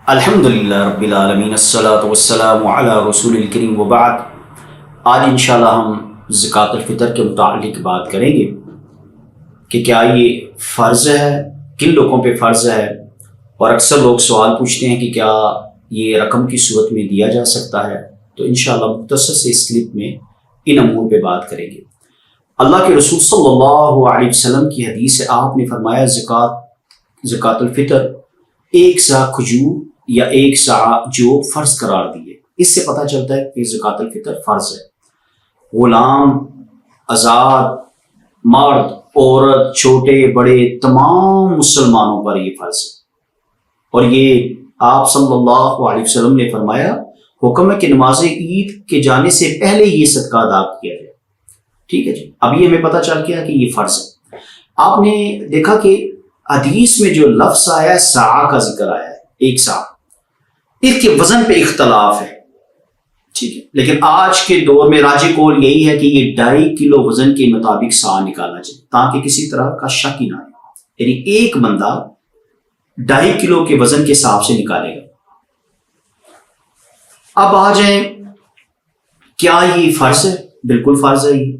الحمدللہ رب العالمین الصلاۃ والسلام علی رسول الکریم وبعد۔ آج انشاءاللہ ہم زکوٰۃ الفطر کے متعلق بات کریں گے کہ کیا یہ فرض ہے، کن لوگوں پہ فرض ہے، اور اکثر لوگ سوال پوچھتے ہیں کہ کیا یہ رقم کی صورت میں دیا جا سکتا ہے۔ تو انشاءاللہ مختصر سے اس کلپ میں ان امور پہ بات کریں گے۔ اللہ کے رسول صلی اللہ علیہ وسلم کی حدیث ہے، آپ نے فرمایا زکوٰۃ الفطر ایک سا کھجور یا ایک سا جو فرض قرار دیے۔ اس سے پتہ چلتا ہے کہ زکوٰۃ الفطر فرض ہے۔ غلام، آزاد، مرد، عورت، چھوٹے بڑے تمام مسلمانوں پر یہ فرض ہے، اور یہ آپ صلی اللہ علیہ وسلم نے فرمایا حکم ہے کہ نماز عید کے جانے سے پہلے یہ صدقہ ادا کیا جائے۔ ٹھیک ہے جی، ابھی ہمیں پتہ چل گیا کہ یہ فرض ہے۔ آپ نے دیکھا کہ حدیث میں جو لفظ آیا ہے ساع کا ذکر آیا ہے، ایک ساع، اس کے وزن پہ اختلاف ہے، ٹھیک ہے، لیکن آج کے دور میں راجح قول یہی ہے کہ یہ 2.5 کلو وزن کے مطابق ساع نکالا جائے تاکہ کسی طرح کا شک ہی نہ آئے، یعنی ایک بندہ 2.5 کلو کے وزن کے حساب سے نکالے گا۔ اب آ جائیں، کیا یہ فرض ہے؟ بالکل فرض ہے، یہ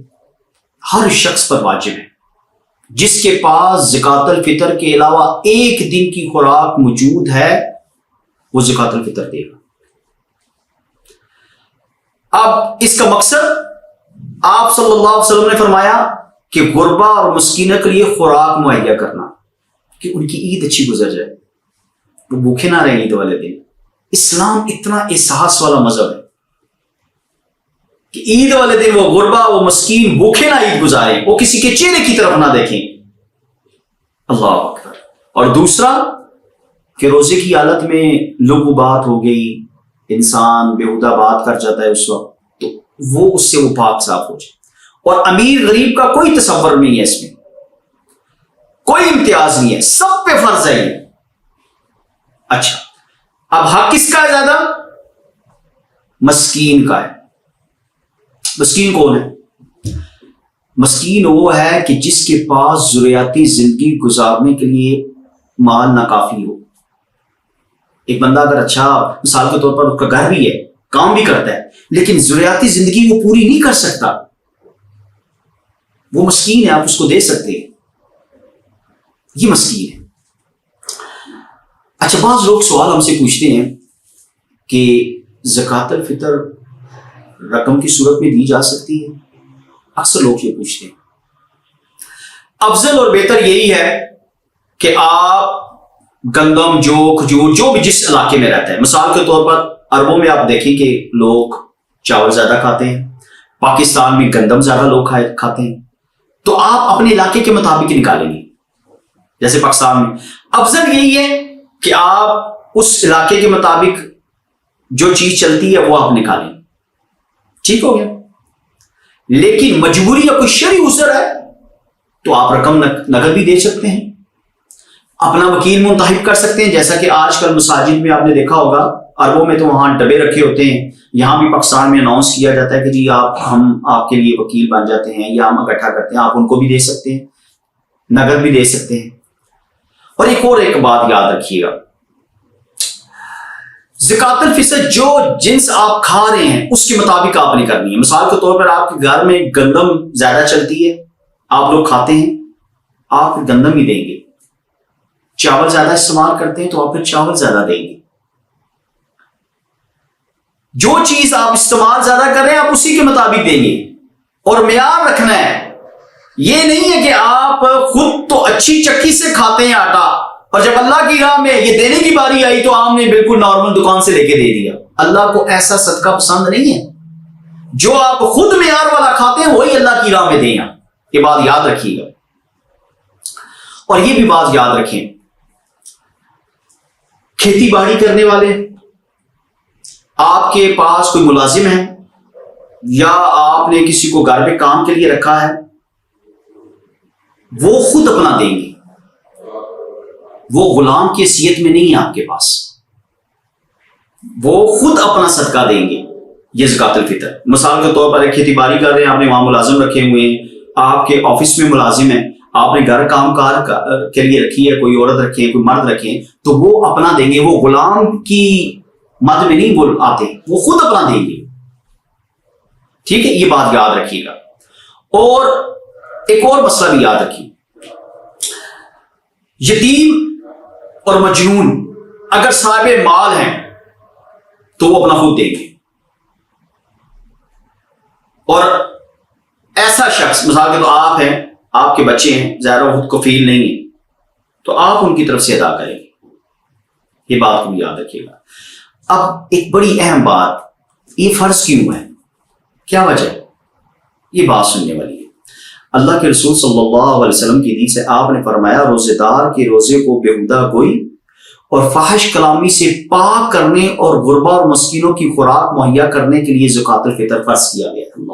ہر شخص پر واجب ہے۔ جس کے پاس زکوٰۃ الفطر کے علاوہ ایک دن کی خوراک موجود ہے وہ زکوٰۃ الفطر دے گا۔ اب اس کا مقصد آپ صلی اللہ علیہ وسلم نے فرمایا کہ غربا اور مسکینوں کے لیے خوراک مہیا کرنا، کہ ان کی عید اچھی گزر جائے، وہ بھوکے نہ رہیں عید والے دن۔ اسلام اتنا احساس والا مذہب ہے کہ عید والے دن وہ غربا، وہ مسکین بھوکے نہ عید گزارے، وہ کسی کے چہرے کی طرف نہ دیکھیں۔ اللہ اکبر۔ اور دوسرا کہ روزے کی حالت میں لغو بات ہو گئی، انسان بیہودہ بات کر جاتا ہے اس وقت، تو وہ اس سے وہ پاک صاف ہو جائے۔ اور امیر غریب کا کوئی تصور نہیں ہے، اس میں کوئی امتیاز نہیں ہے، سب پہ فرض ہے یہ۔ اچھا، اب حق کس کا ہے زیادہ؟ مسکین کا ہے۔ مسکین کون ہے؟ مسکین وہ ہے کہ جس کے پاس ضروریاتی زندگی گزارنے کے لیے مال ناکافی ہو۔ ایک بندہ اگر اچھا، مثال کے طور پر اس کا گھر بھی ہے، کام بھی کرتا ہے، لیکن ضروریاتی زندگی وہ پوری نہیں کر سکتا، وہ مسکین ہے، آپ اس کو دے سکتے ہیں، یہ مسکین ہے۔ اچھا، بعض لوگ سوال ہم سے پوچھتے ہیں کہ زکوٰۃ الفطر رقم کی صورت میں دی جا سکتی ہے؟ اکثر لوگ یہ پوچھتے ہیں۔ افضل اور بہتر یہی ہے کہ آپ گندم، جو کھجور، جو بھی جس علاقے میں رہتا ہے، مثال کے طور پر عربوں میں آپ دیکھیں کہ لوگ چاول زیادہ کھاتے ہیں، پاکستان میں گندم زیادہ لوگ کھاتے ہیں، تو آپ اپنے علاقے کے مطابق نکالیں گے۔ جیسے پاکستان میں افضل یہی ہے کہ آپ اس علاقے کے مطابق جو چیز چلتی ہے وہ آپ نکالیں، ٹھیک ہو گیا۔ لیکن مجبوری یا کوئی شرعی عذر ہے تو آپ رقم نقد بھی دے سکتے ہیں، اپنا وکیل منتخب کر سکتے ہیں، جیسا کہ آج کل مساجد میں آپ نے دیکھا ہوگا، عربوں میں تو وہاں ڈبے رکھے ہوتے ہیں، یہاں بھی پاکستان میں اناؤنس کیا جاتا ہے کہ جی ہم آپ کے لیے وکیل بن جاتے ہیں، یا ہم اکٹھا کرتے ہیں، آپ ان کو بھی دے سکتے ہیں، نقد بھی دے سکتے ہیں۔ اور ایک بات یاد رکھیے گا، زکوٰۃ الفطر جو جنس آپ کھا رہے ہیں اس کے مطابق آپ نے کرنی ہے۔ مثال کے طور پر آپ کے گھر میں گندم زیادہ چلتی ہے، آپ لوگ کھاتے ہیں، آپ گندم ہی دیں گے۔ چاول زیادہ استعمال کرتے ہیں تو آپ پھر چاول زیادہ دیں گے۔ جو چیز آپ استعمال زیادہ کر رہے ہیں آپ اسی کے مطابق دیں گے، اور معیار رکھنا ہے۔ یہ نہیں ہے کہ آپ خود تو اچھی چکی سے کھاتے ہیں آٹا، اور جب اللہ کی راہ میں یہ دینے کی باری آئی تو آپ نے بالکل نارمل دکان سے لے کے دے دیا۔ اللہ کو ایسا صدقہ پسند نہیں ہے۔ جو آپ خود معیار والا کھاتے ہیں وہی اللہ کی راہ میں دیں۔ یہ بات یاد رکھیے گا، اور یہ بھی بات یاد رکھیں، کھیتی باڑی کرنے والے، آپ کے پاس کوئی ملازم ہے یا آپ نے کسی کو گھر پہ کام کے لیے رکھا ہے، وہ خود اپنا دیں گے، وہ غلام کی حیثیت میں نہیں ہے آپ کے پاس، وہ خود اپنا صدقہ دیں گے۔ یہ زکوٰۃ الفطر، مثال کے طور پر ایک کھیتی باڑی کر رہے ہیں، آپ نے وہاں ملازم رکھے ہوئے ہیں، آپ کے آفس میں ملازم ہیں، آپ نے گھر کام کار کے لیے رکھی ہے، کوئی عورت رکھی ہے، کوئی مرد رکھے ہیں، تو وہ اپنا دیں گے، وہ غلام کی مد میں نہیں وہ آتے، وہ خود اپنا دیں گے. ٹھیک ہے، یہ بات یاد رکھیے گا. اور ایک اور مسئلہ بھی یاد رکھیے، یتیم اور مجنون اگر صاحب مال ہیں تو وہ اپنا خود دیں گے. اور ایسا شخص، مثال کے تو آپ ہیں، آپ کے بچے ہیں، ظاہر خود کو فیل نہیں ہے، تو آپ ان کی طرف سے ادا کریں گے. یہ بات کو یاد رکھیے گا. اب ایک بڑی اہم بات، یہ فرض کیوں ہے، کیا وجہ ہے، یہ بات سننے والی ہے. اللہ کے رسول صلی اللہ علیہ وسلم کی حدیث ہے، آپ نے فرمایا روزے دار کے روزے کو بےہودہ گوئی اور فحش کلامی سے پاک کرنے اور غربا اور مسکینوں کی خوراک مہیا کرنے کے لیے زکوٰۃ الفطر فرض کیا گیا.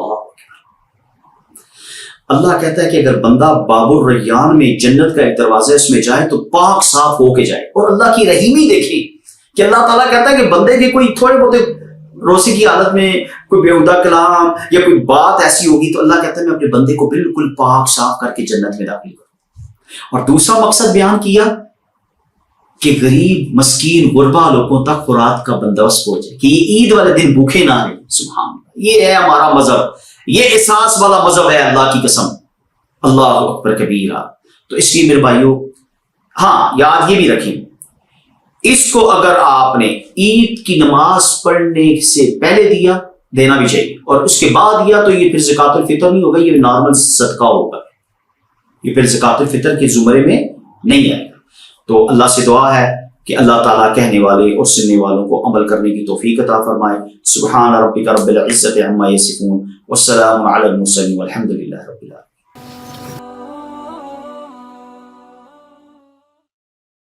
اللہ کہتا ہے کہ اگر بندہ باب الریان میں، جنت کا ایک دروازہ ہے، اس میں جائے تو پاک صاف ہو کے جائے. اور اللہ کی رحیمی دیکھیں کہ اللہ تعالیٰ کہتا ہے کہ بندے کے کوئی تھوڑے بہت روزے کی حالت میں کوئی بےہودہ کلام یا کوئی بات ایسی ہوگی تو اللہ کہتا ہے میں اپنے بندے کو بالکل پاک صاف کر کے جنت میں داخل کروں. اور دوسرا مقصد بیان کیا کہ غریب مسکین غربا لوگوں تک خوراک کا بندوبست ہو جائے، کہ یہ عید والے دن بھوکے نہ رہیں. سبحان اللہ، یہ ہے ہمارا مذہب، یہ احساس والا مذہب ہے. اللہ کی قسم، اللہ اکبر کبیرہ. تو اس لیے میرے بھائیوں، ہاں یاد یہ بھی رکھیں، اس کو اگر آپ نے عید کی نماز پڑھنے سے پہلے دینا بھی چاہیے، اور اس کے بعد دیا تو یہ پھر زکوٰۃ الفطر نہیں ہوگا، یہ نارمل صدقہ ہوگا، یہ پھر زکوٰۃ الفطر کے زمرے میں نہیں آئے گا. تو اللہ سے دعا ہے کہ اللہ تعالیٰ کہنے والے اور سننے والوں کو عمل کرنے کی توفیق عطا فرمائے. سبحان ربک رب العزت عما یصفون والسلام علی المرسلین والحمد للہ رب العالمین.